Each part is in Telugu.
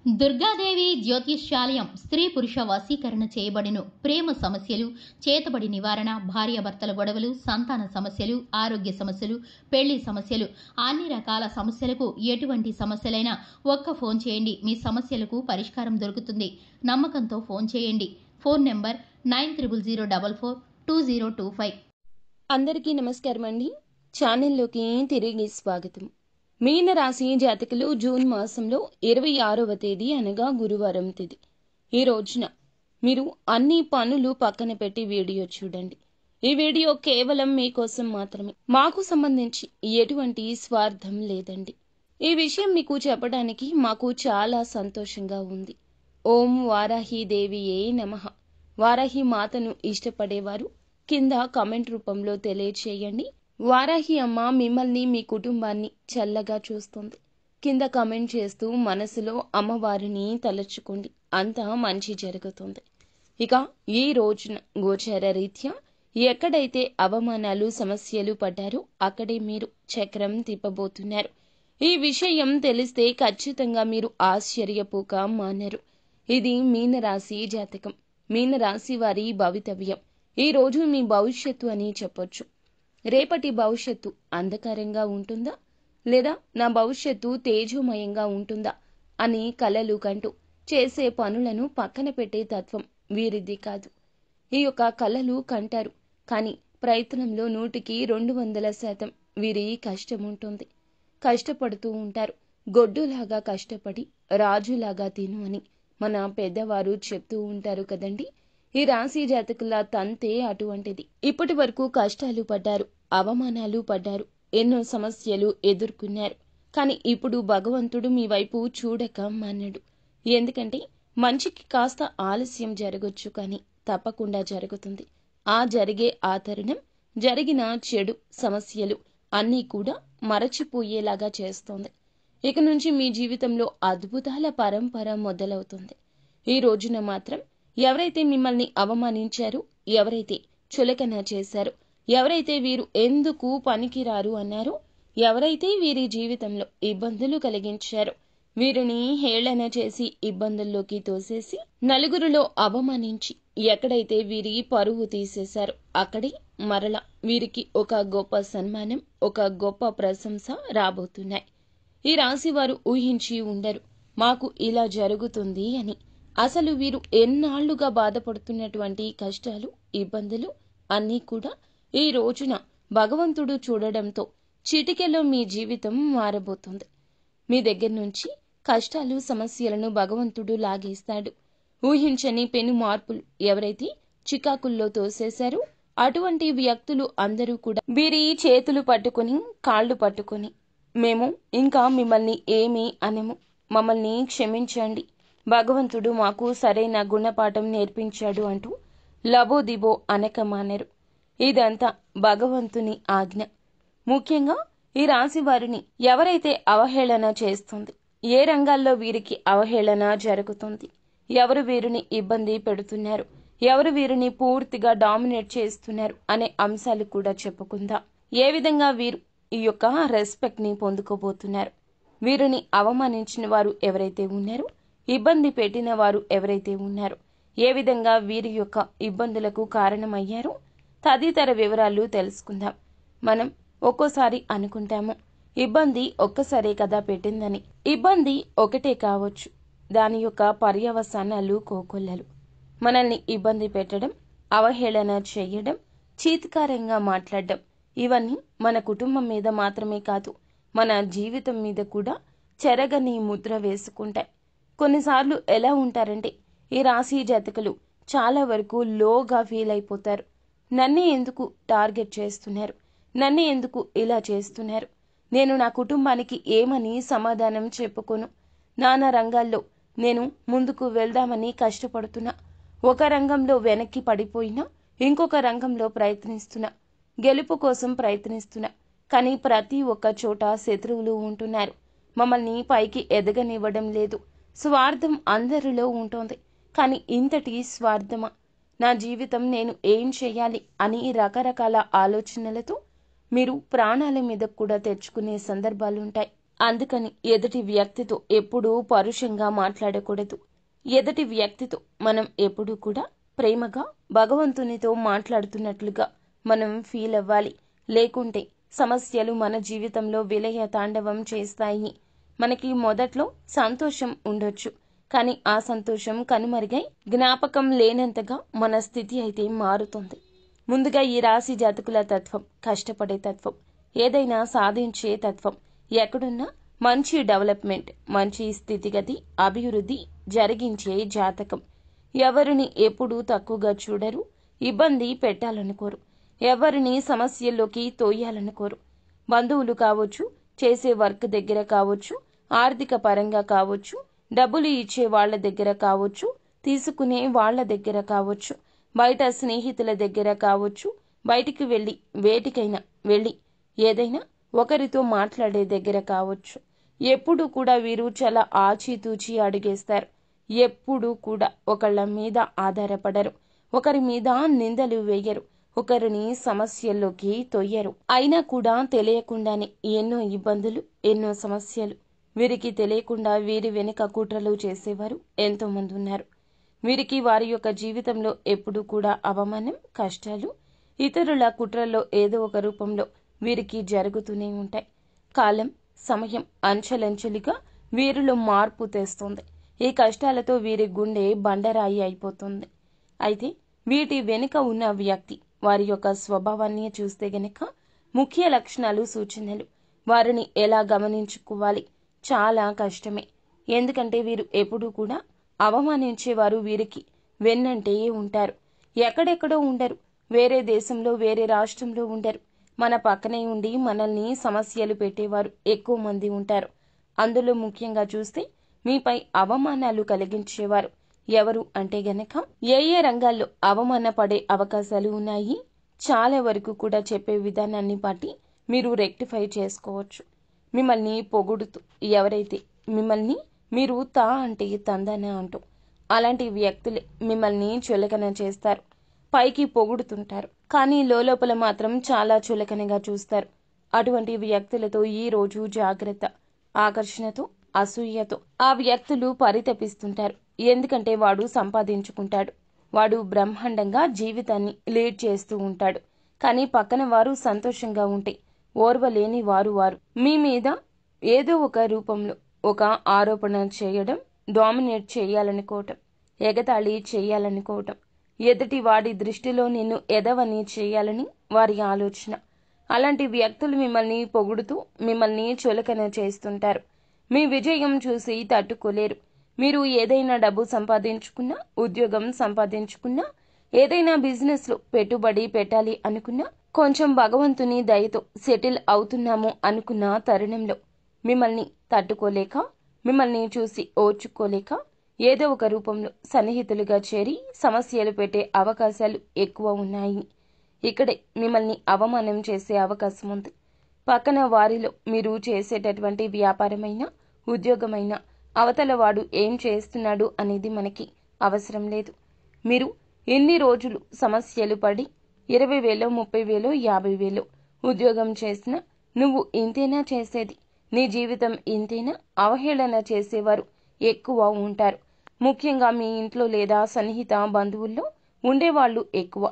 దుర్గాదేవి జ్యోతిష్యాలయం స్త్రీ పురుష వశీకరణ చేయబడిను. ప్రేమ సమస్యలు, చేతబడి నివారణ, భార్యాభర్తల గొడవలు, సంతాన సమస్యలు, ఆరోగ్య సమస్యలు, పెళ్లి సమస్యలు, అన్ని రకాల సమస్యలకు ఎటువంటి సమస్యలైనా ఒక్క ఫోన్ చేయండి. మీ సమస్యలకు పరిష్కారం దొరుకుతుంది. నమ్మకంతో ఫోన్ చేయండి. Phone number 9004442025. అందరికీ నమస్కారం అండి. ఛానల్లోకి తిరిగి స్వాగతం. మీనరాశి జాతకులు జూన్ మాసంలో 26వ తేదీ అనగా గురువారం తేదీ. ఈ రోజున మీరు అన్ని పనులు పక్కన పెట్టి వీడియో చూడండి. ఈ వీడియో కేవలం మీకోసం మాత్రమే. మాకు సంబంధించి ఎటువంటి స్వార్థం లేదండి. ఈ విషయం మీకు చెప్పడానికి మాకు చాలా సంతోషంగా ఉంది. ఓం వారాహి దేవియే నమః. వారాహి మాతను ఇష్టపడేవారు కింద కామెంట్ రూపంలో తెలియచేయండి. వారాహి అమ్మ మిమ్మల్ని మీ కుటుంబాన్ని చల్లగా చూస్తుంది. కింద కామెంట్ చేస్తూ మనసులో అమ్మవారిని తలచుకోండి. అంతా మంచి జరుగుతుంది. ఇక ఈ రోజున గోచార రీత్యా ఎక్కడైతే అవమానాలు సమస్యలు పడ్డారో అక్కడే మీరు చక్రం తిప్పబోతున్నారు. ఈ విషయం తెలిస్తే ఖచ్చితంగా మీరు ఆశ్చర్యపోక మానరు. ఇది మీనరాశి జాతకం, మీనరాశి వారి భవితవ్యం. ఈ రోజు మీ భవిష్యత్తు అని చెప్పొచ్చు. రేపటి భవిష్యత్తు అంధకారంగా ఉంటుందా, లేదా నా భవిష్యత్తు తేజోమయంగా ఉంటుందా అని కలలు కంటూ చేసే పనులను పక్కన పెట్టే తత్వం వీరిది కాదు. ఈ యొక్క కలలు కంటారు, కానీ ప్రయత్నంలో 100% వీరి కష్టం ఉంటుంది. కష్టపడుతూ ఉంటారు. గొడ్డులాగా కష్టపడి రాజులాగా తిను అని మన పెద్దవారు చెప్తూ ఉంటారు కదండి. ఈ రాశి జాతకుల తంతే అటువంటిది. ఇప్పటి వరకు కష్టాలు పడ్డారు, అవమానాలు పడ్డారు, ఎన్నో సమస్యలు ఎదుర్కొన్నారు. కానీ ఇప్పుడు భగవంతుడు మీ వైపు చూడక మానడు. ఎందుకంటే మంచికి కాస్త ఆలస్యం జరగొచ్చు, కానీ తప్పకుండా జరుగుతుంది. ఆ జరిగే ఆ తరుణం జరిగిన చెడు సమస్యలు అన్నీ కూడా మరచిపోయేలాగా చేస్తోంది. ఇక నుంచి మీ జీవితంలో అద్భుతాల పరంపర మొదలవుతుంది. ఈ రోజున మాత్రం ఎవరైతే మిమ్మల్ని అవమానించారో, ఎవరైతే చులకన చేశారో, ఎవరైతే వీరు ఎందుకు పనికిరారు అన్నారో, ఎవరైతే వీరి జీవితంలో ఇబ్బందులు కలిగించారో, వీరిని హేళన చేసి ఇబ్బందుల్లోకి తోసేసి నలుగురిలో అవమానించి ఎక్కడైతే వీరి పరువు తీసేశారో అక్కడే మరల వీరికి ఒక గొప్ప సన్మానం, ఒక గొప్ప ప్రశంస రాబోతున్నాయి. ఈ రాశి వారు ఊహించి ఉండరు మాకు ఇలా జరుగుతుంది అని. అసలు వీరు ఎన్నాళ్లుగా బాధపడుతున్నటువంటి కష్టాలు, ఇబ్బందులు అన్నీ కూడా ఈ రోజున భగవంతుడు చూడడంతో చిటికెలో మీ జీవితం మారబోతుంది. మీ దగ్గర నుంచి కష్టాలు, సమస్యలను భగవంతుడు లాగేస్తాడు. ఊహించని పెను మార్పులు ఎవరైతే చికాకుల్లో తోసేశారో అటువంటి వ్యక్తులు అందరూ కూడా వీరి చేతులు పట్టుకుని, కాళ్ళు పట్టుకుని, మేము ఇంకా మిమ్మల్ని ఏమీ అనము, మమ్మల్ని క్షమించండి, భగవంతుడు మాకు సరైన గుణపాఠం నేర్పించాడు అంటూ లబోదిబో అనక మానరు. ఇదంతా భగవంతుని ఆజ్ఞ. ముఖ్యంగా ఈ రాశి వారిని ఎవరైతే అవహేళన చేస్తుంది, ఏ రంగాల్లో వీరికి అవహేళన జరుగుతుంది, ఎవరు వీరిని ఇబ్బంది పెడుతున్నారు, ఎవరు వీరిని పూర్తిగా డామినేట్ చేస్తున్నారు అనే అంశాలు కూడా చెప్పుకుందాం. ఏ విధంగా వీరు ఈ యొక్క రెస్పెక్ట్ ని పొందుకోబోతున్నారు, వీరిని అవమానించిన వారు ఎవరైతే ఉన్నారో, ఇబ్బంది పెట్టిన వారు ఎవరైతే ఉన్నారో, ఏ విధంగా వీరి యొక్క ఇబ్బందులకు కారణమయ్యారో తదితర వివరాలు తెలుసుకుందాం. మనం ఒక్కోసారి అనుకుంటాము ఇబ్బంది ఒక్కసారే కదా పెట్టిందని. ఇబ్బంది ఒకటే కావచ్చు, దాని యొక్క పర్యవసానాలు కోకొల్లలు. మనల్ని ఇబ్బంది పెట్టడం, అవహేళన చేయడం, చీత్కారంగా మాట్లాడడం, ఇవన్నీ మన కుటుంబం మీద మాత్రమే కాదు, మన జీవితం మీద కూడా చెరగని ముద్ర వేసుకుంటాయి. కొన్నిసార్లు ఎలా ఉంటారంటే ఈ రాశి జాతకులు చాలా వరకు లోగా ఫీల్ అయిపోతారు. నన్నే ఎందుకు టార్గెట్ చేస్తున్నారు, నన్నే ఎందుకు ఇలా చేస్తున్నారు, నేను నా కుటుంబానికి ఏమని సమాధానం చెప్పుకోను, నానా రంగాల్లో నేను ముందుకు వెళ్దామని కష్టపడుతున్నా, ఒక రంగంలో వెనక్కి పడిపోయినా ఇంకొక రంగంలో ప్రయత్నిస్తున్నా, గెలుపు కోసం ప్రయత్నిస్తున్నా, కానీ ప్రతి ఒక్క చోట శత్రువులు ఉంటున్నారు, మమ్మల్ని పైకి ఎదగనివ్వడం లేదు, స్వార్థం అందరిలో ఉంటుంది. కానీ ఇంతటి స్వార్థమా, నా జీవితం నేను ఏం చేయాలి అని రకరకాల ఆలోచనలతో మీరు ప్రాణాల మీద కూడా తెచ్చుకునే సందర్భాలుంటాయి. అందుకని ఎదుటి వ్యక్తితో ఎప్పుడూ పరుషంగా మాట్లాడకూడదు. ఎదుటి వ్యక్తితో మనం ఎప్పుడూ కూడా ప్రేమగా భగవంతునితో మాట్లాడుతున్నట్లుగా మనం ఫీల్ అవ్వాలి. లేకుంటే సమస్యలు మన జీవితంలో విలయ తాండవం చేస్తాయి. మనకి మొదట్లో సంతోషం ఉండొచ్చు, కానీ ఆ సంతోషం కనుమరుగై జ్ఞాపకం లేనంతగా మన స్థితి అయితే మారుతుంది. ముందుగా ఈ రాశి జాతకుల తత్వం కష్టపడే తత్వం, ఏదైనా సాధించే తత్వం, ఎక్కడున్నా మంచి డెవలప్మెంట్, మంచి స్థితిగతి, అభివృద్ధి జరిగించే జాతకం. ఎవరిని ఎప్పుడూ తక్కువగా చూడరు, ఇబ్బంది పెట్టాలనుకోరు, ఎవరిని సమస్యల్లోకి తోయాలనుకోరు. బంధువులు కావచ్చు, చేసే వర్క్ దగ్గర కావచ్చు, ఆర్థిక పరంగా కావచ్చు, డబ్బులు ఇచ్చే వాళ్ల దగ్గర కావచ్చు, తీసుకునే వాళ్ల దగ్గర కావచ్చు, బయట స్నేహితుల దగ్గర కావచ్చు, బయటికి వెళ్ళి వేటికైనా వెళ్ళి ఏదైనా ఒకరితో మాట్లాడే దగ్గర కావచ్చు, ఎప్పుడూ కూడా వీరు చాలా ఆచితూచి అడుగేస్తారు. ఎప్పుడూ కూడా ఒకళ్ళ మీద ఆధారపడరు, ఒకరి మీద నిందలు వేయరు, ఒకరిని సమస్యల్లోకి తొయ్యరు. అయినా కూడా తెలియకుండానే ఎన్నో ఇబ్బందులు, ఎన్నో సమస్యలు. వీరికి తెలియకుండా వీరి వెనుక కుట్రలు చేసేవారు ఎంతో మంది ఉన్నారు. వీరికి వారి యొక్క జీవితంలో ఎప్పుడూ కూడా అవమానం, కష్టాలు, ఇతరుల కుట్రల్లో ఏదో ఒక రూపంలో వీరికి జరుగుతూనే ఉంటాయి. కాలం, సమయం అంచెలంచెలుగా వీరిలో మార్పు తెస్తుంది. ఈ కష్టాలతో వీరి గుండె బండరాయి అయిపోతుంది. అయితే వీటి వెనుక ఉన్న వ్యక్తి, వారి యొక్క స్వభావాన్ని చూస్తే గనక ముఖ్య లక్షణాలు, సూచనలు, వారిని ఎలా గమనించుకోవాలి చాలా కష్టమే. ఎందుకంటే వీరు ఎప్పుడూ కూడా అవమానించేవారు వీరికి వెన్నంటే ఉంటారు. ఎక్కడెక్కడో ఉండరు, వేరే దేశంలో, వేరే రాష్ట్రంలో ఉండరు, మన పక్కనే ఉండి మనల్ని సమస్యలు పెట్టేవారు ఎక్కువ మంది ఉంటారు. అందులో ముఖ్యంగా చూస్తే మీపై అవమానాలు కలిగించేవారు ఎవరు అంటే గనక ఏ రంగాల్లో అవమాన పడే అవకాశాలు ఉన్నాయి, చాలా వరకు కూడా చెప్పే విధానాన్ని బట్టి మీరు రెక్టిఫై చేసుకోవచ్చు. మిమ్మల్ని పొగుడుతూ ఎవరైతే మిమ్మల్ని మీరు తా అంటే తందన అంటూ అలాంటి వ్యక్తులే మిమ్మల్ని చులకన చేస్తారు. పైకి పొగుడుతుంటారు, కానీ లోపల మాత్రం చాలా చులకనగా చూస్తారు. అటువంటి వ్యక్తులతో ఈ రోజు జాగ్రత్త. ఆకర్షణతో, అసూయతో ఆ వ్యక్తులు పరితపిస్తుంటారు. ఎందుకంటే వాడు సంపాదించుకుంటాడు, వాడు బ్రహ్మాండంగా జీవితాన్ని లీడ్ చేస్తూ ఉంటాడు. కానీ పక్కన వారు సంతోషంగా ఉంటే ఓర్వలేని వారు మీ మీద ఏదో ఒక రూపంలో ఒక ఆరోపణ చేయడం, డామినేట్ చేయాలనుకోవటం, ఎగతాళి చేయాలనుకోవటం, ఎదుటి వాడి దృష్టిలో నిన్ను ఎదవని చేయాలని వారి ఆలోచన. అలాంటి వ్యక్తులు మిమ్మల్ని పొగుడుతూ మిమ్మల్ని చులకన చేస్తుంటారు. మీ విజయం చూసి తట్టుకోలేరు. మీరు ఏదైనా డబ్బు సంపాదించుకున్నా, ఉద్యోగం సంపాదించుకున్నా, ఏదైనా బిజినెస్ లో పెట్టుబడి పెట్టాలి అనుకున్నా, కొంచెం భగవంతుని దయతో సెటిల్ అవుతున్నాము అనుకున్న తరుణంలో మిమ్మల్ని తట్టుకోలేక, మిమ్మల్ని చూసి ఓర్చుకోలేక ఏదో ఒక రూపంలో సన్నిహితులుగా చేరి సమస్యలు పెట్టే అవకాశాలు ఎక్కువ ఉన్నాయి. ఇక్కడే మిమ్మల్ని అవమానం చేసే అవకాశం ఉంది. పక్కన వారిలో మీరు చేసేటటువంటి వ్యాపారమైనా, ఉద్యోగమైనా అవతల వాడు ఏం చేస్తున్నాడు అనేది మనకి అవసరం లేదు. మీరు ఎన్ని రోజులు సమస్యలు పడి 20,000, 30,000, 50,000 ఉద్యోగం చేసినా నువ్వు ఇంతేనా చేసేది, నీ జీవితం ఇంతేనా, అవహేళన చేసేవారు ఎక్కువ ఉంటారు. ముఖ్యంగా మీ ఇంట్లో లేదా సన్నిహిత బంధువుల్లో ఉండేవాళ్ళు ఎక్కువ.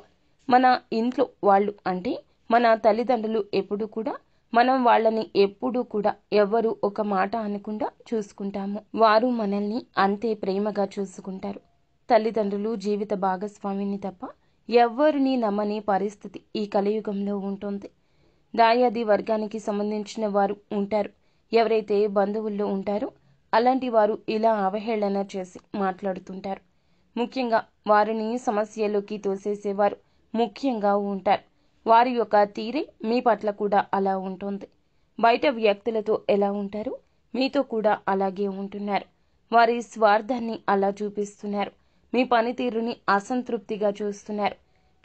మన ఇంట్లో వాళ్ళు అంటే మన తల్లిదండ్రులు ఎప్పుడు కూడా మనం వాళ్ళని ఎప్పుడూ కూడా ఎవ్వరూ ఒక మాట అనకుండా చూసుకుంటాము. వారు మనల్ని అంతే ప్రేమగా చూసుకుంటారు. తల్లిదండ్రులు జీవిత భాగస్వామిని తప్ప ఎవ్వరిని నమ్మని పరిస్థితి ఈ కలియుగంలో ఉంటుంది. దాయాది వర్గానికి సంబంధించిన వారు ఉంటారు. ఎవరైతే బంధువుల్లో ఉంటారో అలాంటి వారు ఇలా అవహేళన చేసి మాట్లాడుతుంటారు. ముఖ్యంగా వారిని సమస్యలోకి తోసేసేవారు ముఖ్యంగా ఉంటారు. వారి యొక్క తీరే మీ పట్ల కూడా అలా ఉంటుంది. బయట వ్యక్తులతో ఎలా ఉంటారో మీతో కూడా అలాగే ఉంటున్నారు. వారి స్వార్థాన్ని అలా చూపిస్తున్నారు. మీ పనితీరుని అసంతృప్తిగా చూస్తున్నారు.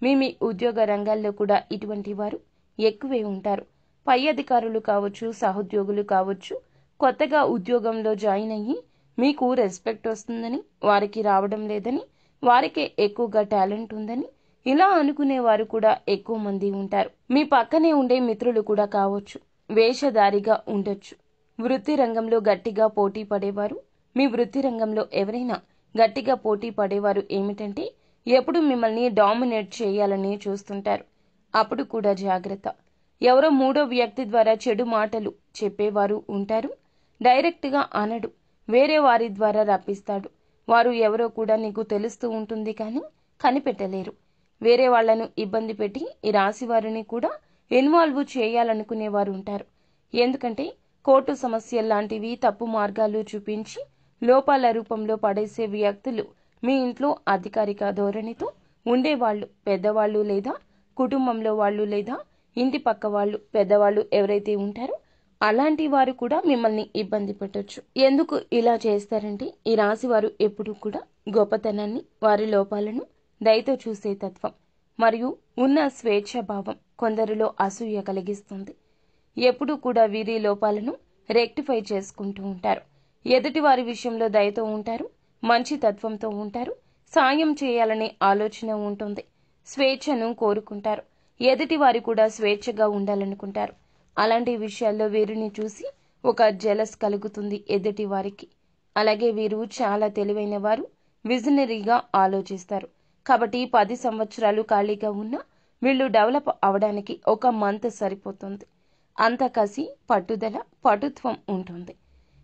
మీ ఉద్యోగ రంగాల్లో కూడా ఇటువంటి వారు ఎక్కువే ఉంటారు. పై అధికారులు కావచ్చు, సహోద్యోగులు కావచ్చు, కొత్తగా ఉద్యోగంలో జాయిన్ అయ్యి మీకు రెస్పెక్ట్ వస్తుందని, వారికి రావడం లేదని, వారికే ఎక్కువగా టాలెంట్ ఉందని ఇలా అనుకునేవారు కూడా ఎక్కువ మంది ఉంటారు. మీ పక్కనే ఉండే మిత్రులు కూడా కావచ్చు, వేషధారిగా ఉండొచ్చు. వృత్తి రంగంలో గట్టిగా పోటీ పడేవారు. మీ వృత్తి రంగంలో ఎవరైనా గట్టిగా పోటీ పడేవారు ఏమిటంటే ఎప్పుడు మిమ్మల్ని డామినేట్ చేయాలని చూస్తుంటారు. అప్పుడు కూడా జాగ్రత్త. ఎవరో మూడో వ్యక్తి ద్వారా చెడు మాటలు చెప్పేవారు ఉంటారు. డైరెక్ట్గా అనడు, వేరే వారి ద్వారా రప్పిస్తాడు. వారు ఎవరో కూడా నీకు తెలుస్తూ ఉంటుంది కానీ కనిపెట్టలేరు. వేరే వాళ్లను ఇబ్బంది పెట్టి ఈ రాశి వారిని కూడా ఇన్వాల్వ్ చేయాలనుకునేవారు ఉంటారు. ఎందుకంటే కోర్టు సమస్యల్లాంటివి తప్పు మార్గాలు చూపించి లోపాల రూపంలో పడేసే వ్యక్తులు మీ ఇంట్లో అధికారిక ధోరణితో ఉండేవాళ్లు, పెద్దవాళ్లు లేదా కుటుంబంలో వాళ్ళు లేదా ఇంటి పక్క వాళ్ళు, పెద్దవాళ్ళు ఎవరైతే ఉంటారో అలాంటి వారు కూడా మిమ్మల్ని ఇబ్బంది పెట్టొచ్చు. ఎందుకు ఇలా చేస్తారంటే ఈ రాశి వారు ఎప్పుడూ కూడా గొప్పతనాన్ని, వారి లోపాలను దయతో చూసే తత్వం మరియు ఉన్న స్వేచ్ఛాభావం కొందరిలో అసూయ కలిగిస్తుంది. ఎప్పుడూ కూడా వీరి లోపాలను రెక్టిఫై చేసుకుంటూ ఉంటారు. ఎదుటి వారి విషయంలో దయతో ఉంటారు, మంచి తత్వంతో ఉంటారు, సాయం చేయాలనే ఆలోచన ఉంటుంది, స్వేచ్ఛను కోరుకుంటారు. ఎదుటి వారు కూడా స్వేచ్ఛగా ఉండాలనుకుంటారు. అలాంటి విషయాల్లో వీరిని చూసి ఒక జెలస్ కలుగుతుంది ఎదుటి వారికి. అలాగే వీరు చాలా తెలివైన వారు, విజనరీగా ఆలోచిస్తారు. కాబట్టి 10 సంవత్సరాలు ఖాళీగా ఉన్నా వీళ్ళు డెవలప్ అవడానికి ఒక మంత్ సరిపోతుంది. అంత కసి, పట్టుదల, పటుత్వం ఉంటుంది.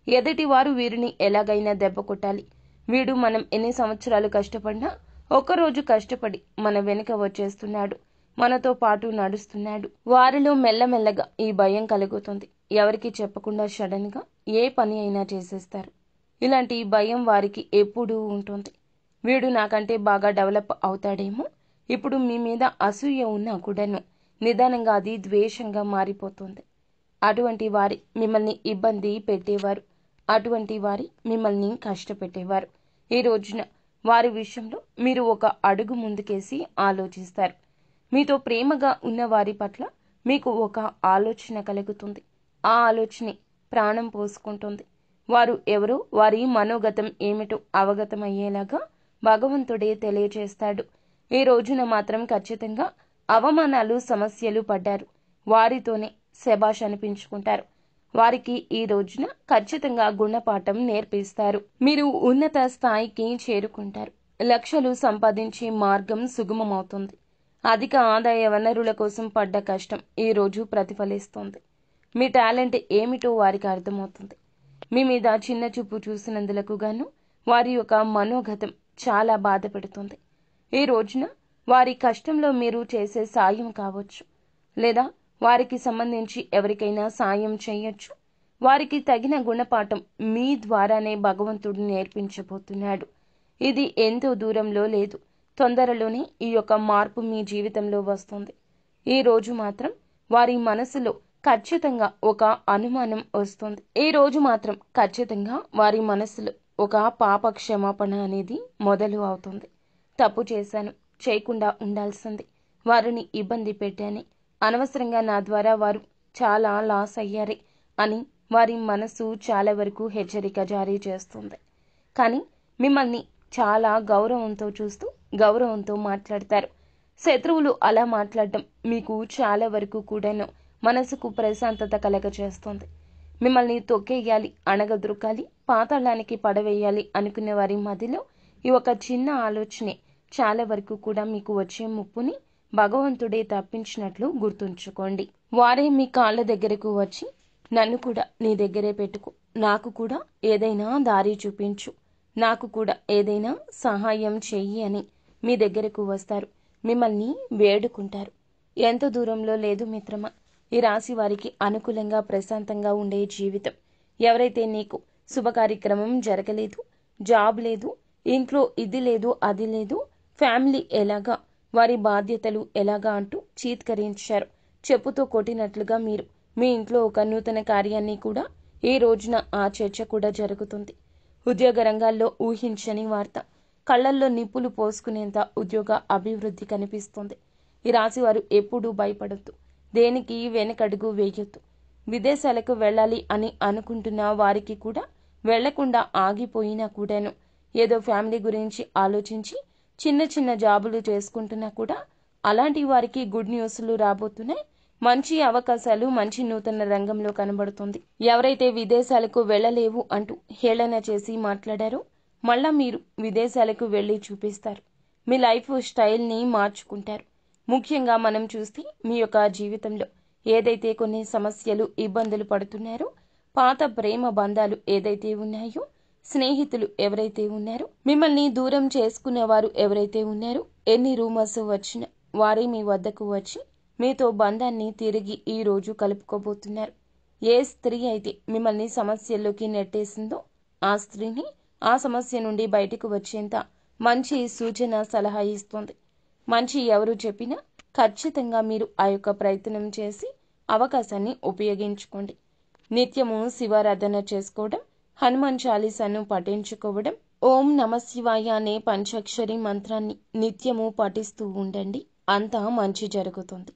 ఎదుటి వారు వీరిని ఎలాగైనా దెబ్బ కొట్టాలి. వీడు మనం ఎన్ని సంవత్సరాలు కష్టపడినా ఒక్కరోజు కష్టపడి మన వెనుక వచ్చేస్తున్నాడు, మనతో పాటు నడుస్తున్నాడు. వారిలో మెల్లమెల్లగా ఈ భయం కలుగుతుంది. ఎవరికి చెప్పకుండా సడన్ గా ఏ పని అయినా చేసేస్తారు. ఇలాంటి భయం వారికి ఎప్పుడూ ఉంటుంది. వీడు నాకంటే బాగా డెవలప్ అవుతాడేమో, ఇప్పుడు మీ మీద అసూయ ఉన్నా కూడాను నిదానంగా అది ద్వేషంగా మారిపోతుంది. అటువంటి వారి మిమ్మల్ని ఇబ్బంది పెట్టేవారు, అటువంటి వారి మిమ్మల్ని కష్టపెట్టేవారు. ఈ రోజున వారి విషయంలో మీరు ఒక అడుగు ముందుకేసి ఆలోచిస్తారు. మీతో ప్రేమగా ఉన్న వారి పట్ల మీకు ఒక ఆలోచన కలుగుతుంది. ఆ ఆలోచనే ప్రాణం పోసుకుంటుంది. వారు ఎవరో, వారి మనోగతం ఏమిటో అవగతమయ్యేలాగా భగవంతుడే తెలియచేస్తాడు. ఈ రోజున మాత్రం ఖచ్చితంగా అవమానాలు, సమస్యలు పడ్డారు. వారితోనే శభాష్ అనిపించుకుంటారు. వారికి ఈ రోజున ఖచ్చితంగా గుణపాఠం నేర్పిస్తారు. మీరు ఉన్నత స్థాయికి చేరుకుంటారు. లక్షలు సంపాదించే మార్గం సుగమమవుతుంది. అధిక ఆదాయ వనరుల కోసం పడ్డ కష్టం ఈ రోజు ప్రతిఫలిస్తుంది. మీ టాలెంట్ ఏమిటో వారికి అర్థమవుతుంది. మీ మీద చిన్న చూపు చూసినందులకు గాను వారి యొక్క మనోగతం చాలా బాధ పెడుతుంది. ఈ రోజున వారి కష్టంలో మీరు చేసే సాయం కావచ్చు, లేదా వారికి సంబంధించి ఎవరికైనా సాయం చేయొచ్చు. వారికి తగిన గుణపాఠం మీ ద్వారానే భగవంతుడు నేర్పించబోతున్నాడు. ఇది ఎంతో దూరంలో లేదు, తొందరలోనే ఈ యొక్క మార్పు మీ జీవితంలో వస్తుంది. ఈ రోజు మాత్రం వారి మనసులో ఖచ్చితంగా ఒక అనుమానం వస్తుంది. ఈ రోజు మాత్రం ఖచ్చితంగా వారి మనసులో ఒక పాప క్షమాపణ అనేది మొదలు అవుతుంది. తప్పు చేశాను, చేయకుండా ఉండాల్సింది, వారిని ఇబ్బంది పెట్టానే, అనవసరంగా నా ద్వారా వారు చాలా లాస్ అయ్యారే అని వారి మనసు చాలా వరకు హెచ్చరిక జారీ చేస్తుంది. కానీ మిమ్మల్ని చాలా గౌరవంతో చూస్తూ గౌరవంతో మాట్లాడతారు. శత్రువులు అలా మాట్లాడడం మీకు చాలా వరకు కూడాను మనసుకు ప్రశాంతత కలగచేస్తుంది. మిమ్మల్ని తొక్కేయాలి, అణగద్రొక్కాలి, పాతాళానికి పడవేయాలి అనుకునే వారి మధ్యలో ఈ ఒక చిన్న ఆలోచనే చాలా వరకు కూడా మీకు వచ్చే ముప్పుని భగవంతుడే తప్పించినట్లు గుర్తుంచుకోండి. వారే మీ కాళ్ళ దగ్గరకు వచ్చి నన్ను కూడా నీ దగ్గరే పెట్టుకో, నాకు కూడా ఏదైనా దారి చూపించు, నాకు కూడా ఏదైనా సహాయం చెయ్యి అని మీ దగ్గరకు వస్తారు. మిమ్మల్ని వేడుకుంటారు. ఎంత దూరంలో లేదు మిత్రమా ఈ రాశి వారికి అనుకూలంగా ప్రశాంతంగా ఉండే జీవితం. ఎవరైతే నీకు శుభ కార్యక్రమం జరగలేదు, జాబ్ లేదు, ఇంట్లో ఇది లేదు, అది లేదు, ఫ్యామిలీ ఎలాగా, వారి బాధ్యతలు ఎలాగా అంటూ చీత్కరించారు, చెప్పుతో కొట్టినట్లుగా మీరు మీ ఇంట్లో ఒక నూతన కార్యాన్ని కూడా ఈ రోజున ఆ చర్చ కూడా జరుగుతుంది. ఉద్యోగ రంగాల్లో ఊహించని వార్త, కళ్లల్లో నిప్పులు పోసుకునేంత ఉద్యోగ అభివృద్ధి కనిపిస్తుంది. ఈ రాశి వారు ఎప్పుడూ భయపడొద్దు, దేనికి వెనకడుగు వేయొద్దు. విదేశాలకు వెళ్ళాలి అని అనుకుంటున్న వారికి కూడా వెళ్లకుండా ఆగిపోయినా కూడాను, ఏదో ఫ్యామిలీ గురించి ఆలోచించి చిన్న చిన్న జాబులు చేసుకుంటున్నా కూడా అలాంటి వారికి గుడ్ న్యూస్లు రాబోతున్నాయి. మంచి అవకాశాలు, మంచి నూతన రంగంలో కనబడుతుంది. ఎవరైతే విదేశాలకు వెళ్ళలేవు అంటూ హేళన చేసి మాట్లాడారో మళ్ళా మీరు విదేశాలకు వెళ్ళి చూపిస్తారు. మీ లైఫ్ స్టైల్ని మార్చుకుంటారు. ముఖ్యంగా మనం చూస్తే మీ యొక్క జీవితంలో ఏదైతే కొన్ని సమస్యలు, ఇబ్బందులు పడుతున్నారో, పాత ప్రేమ బంధాలు ఏదైతే ఉన్నాయో, స్నేహితులు ఎవరైతే ఉన్నారో, మిమ్మల్ని దూరం చేసుకునేవారు ఎవరైతే ఉన్నారో, ఎన్ని రూమర్స్ వచ్చినా వారే మీ వద్దకు వచ్చి మీతో బంధాన్ని తిరిగి ఈ రోజు కలుపుకోబోతున్నారు. ఏ స్త్రీ అయితే మిమ్మల్ని సమస్యల్లోకి నెట్టేసిందో ఆ స్త్రీని ఆ సమస్య నుండి బయటకు వచ్చేంత మంచి సూచన, సలహా ఇస్తుంది. మంచి ఎవరు చెప్పినా ఖచ్చితంగా మీరు ఆ యొక్క ప్రయత్నం చేసి అవకాశాన్ని ఉపయోగించుకోండి. నిత్యము శివారాధన చేసుకోవడం, హనుమాన్ చాలీసాను పఠించుకోవడం, ఓం నమశివాయ అనే పంచాక్షరి మంత్రాన్ని నిత్యము పఠిస్తూ ఉండండి. అంతా మంచి జరుగుతుంది.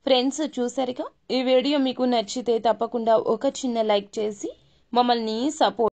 ఫ్రెండ్స్, చూసారుగా, ఈ వీడియో మీకు నచ్చితే తప్పకుండా ఒక చిన్న లైక్ చేసి మమ్మల్ని సపోర్ట్